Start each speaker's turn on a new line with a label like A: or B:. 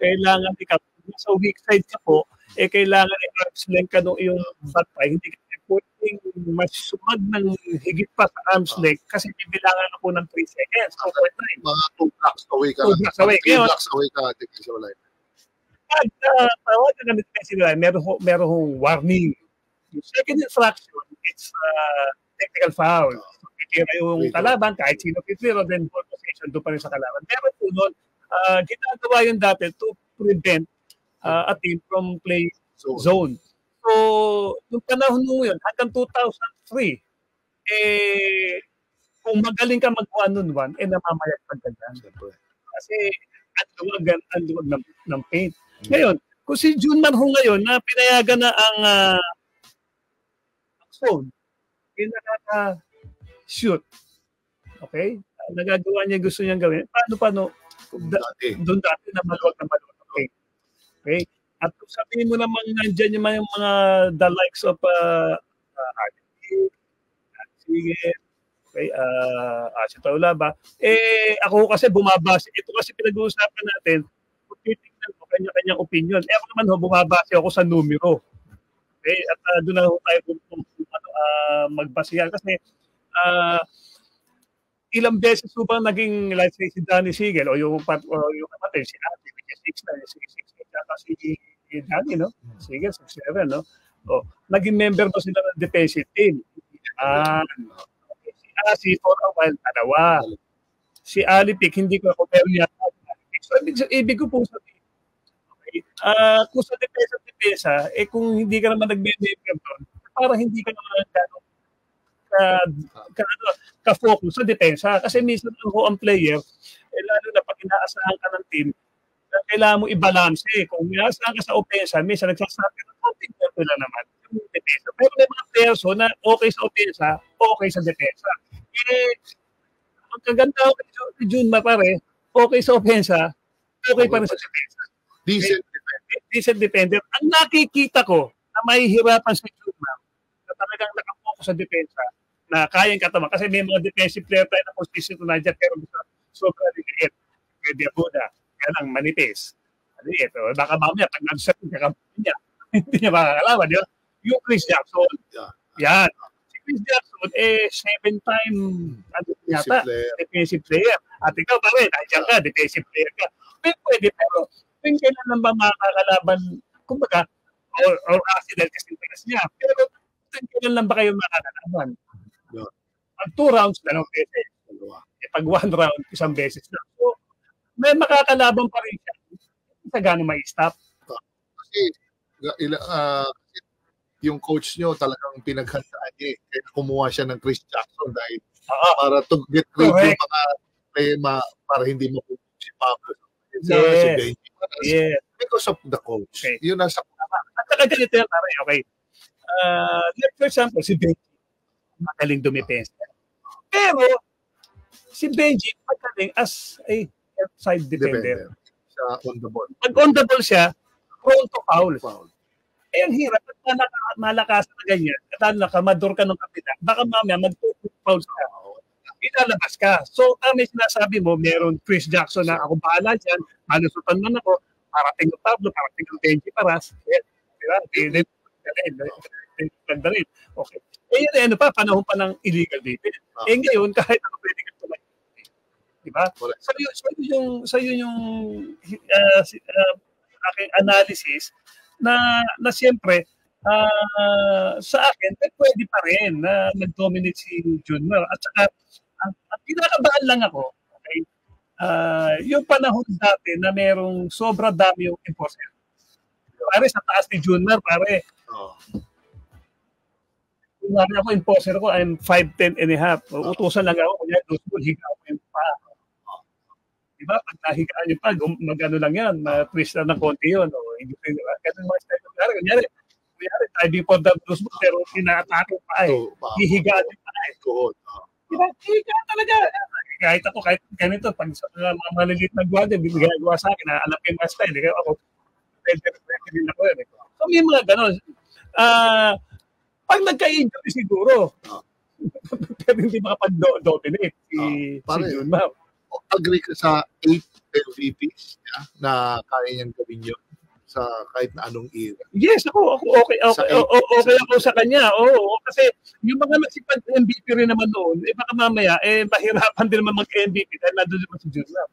A: kailangan ikaw, sa weak side ka po, kailangan i-arms length ka nung iyong batay. Hindi ka pwedeng masumad ng higit pa sa arms length kasi bibilangan ako ng 3 seconds. So,
B: mga 2 blocks away ka.
A: 2 blocks away.
B: 3 blocks away ka, defensive line.
A: Pag tawag ka ng defensive line, meron warning. Yung second infraction, it's technical foul. Itira yung kalaban, kahit sino kitira, then ball possession, doon pa rin sa kalaban. Meron po nun, ginagawa yun dati to prevent a team from play zone. So, nung panahon nung yun, hanggang 2003, kung magaling ka mag-one-on-one, namamayagpag ka dyan. Kasi ang luwag ng paint. Ngayon, kung si June Marho ngayon na pinayagan na ang zone, nakaka-shoot. Okay? Nagagawa niya gusto niyang gawin. Paano? Doon dati na maluwag ng paint. Okay? At kung sabihin mo naman nandiyan yung mga the likes of sige, okay, si Taulaba, ako kasi bumabase. Ito kasi pinag-uusapan natin, kung titignan ko kanya-kanyang opinion. Ako naman bumabase ako sa numero. Okay? At doon na tayo magbasihan. Kasi ilang beses po bang naging, let's say, si Danny Sigel o yung kapatid, si Ate, 6'9", kasi si Danny, no? Sigel, 6'7", no? O, naging member ba sila ng defensive team? Si for a while, dalawa. Si Alipik, hindi ko ako, pero yan. So, ibig ko po sabihin, okay, kung sa depensa, kung hindi ka naman nag-member doon, para hindi ka naman ka-focus sa depensa. Kasi minsan ang player, lalo na pag inaasahan ka ng team, kailangan mo i-balance. Kung inaasahan ka sa opensa, minsan nagsasabi na konting lang naman yung depensa. Pero may mga players na okay sa opensa, okay sa depensa. Ang kaganda ko kay June pare, okay sa opensa, okay pa rin sa depensa. Decent defender. Ang nakikita ko na mahihirapan si June na talagang nakapokus sa depensa, na kayang kataman. Kasi may mga defensive player tayo na position na dyan, pero sobrang liit. Pwede Buda. Kaya lang, manipis. Liit. Baka mamaya, pag nag-set niya, hindi niya makakalaban. Di ba? Yung Chris Jackson. Yan. Si Chris Jackson, 7-time defensive player. At ikaw pa rin, nandiyan ka, defensive player ka. Pwede, pero kailan lang ba makakalaban, kumbaga, or accident kasi niya. Pero kailan lang ba kayo makakalaban? Pag 2 rounds, 2 beses. Pag 1 round, 1 beses na. So, may makakalaban pa rin siya. Hindi sa gano'ng may stop.
B: Kasi, yung coach nyo talagang pinaghandaan niya. Kaya kumuha siya ng Chris Jackson dahil para to get rid yung mga tema para hindi mapupunta si Pablo. Si Benji. Because of the coach. Okay. Yun ang
A: at saka ganito yan, okay. For example, si Benji, magaling dumipensa. Pero, si Benji, magaling as a outside defender.
B: Siya on the ball.
A: Pag on the ball siya, prone to foul. Ang hirap. At malakas na ganyan, at nakamador ka ng kapitan, baka mamaya mag-foul ka. Ilalabas ka. So, may sinasabi mo, meron Chris Jackson na ako bahala dyan, malusutan man ako, parating ng Pablo, parating ng Benji Paras. Diba? Okay. Ano pa, panahon pa ng illegal defense. Ngayon, kahit ako pwede ka tuloy. Diba? So yun yung aking analysis na siyempre, sa akin, pwede pa rin na nag-dominate si Junior. At saka, ang pinakabahan lang ako, okay, yung panahon dati na merong sobra dami yung enforcer. Pare, sa taas ni Junior, pare, kung ako enforcer ko, I'm 5'10 and a half. Utusan lang ako, kunya, higa ako yung pa. Diba? Pag nahigaan yung pa, mag-ano lang yan, twist lang ng konti yun. Diba? Kasi mga style ng kare, kunyari, tayo before the blues mo, pero ina-atake pa hihigaan yung pa Diba? Hihigaan talaga. Kahit ako, kahit ganito, pag sa mga maliliit na guwade, bibigagawa sa akin, alam ko yung mga style. Ako, pwede din ako yun. So may mga gano'n. Pag nagka-injury siguro, pero hindi makapag-dominate si June Mao.
B: agree ka sa 8 MVPs na kaya niyang gawin yun sa kahit na anong era?
A: Yes, ako okay ako sa kanya. Oo, kasi yung mga nagsipag MVP rin naman noon, baka mamaya mahirapan din naman mag-MVP dahil nandoon naman si Junior.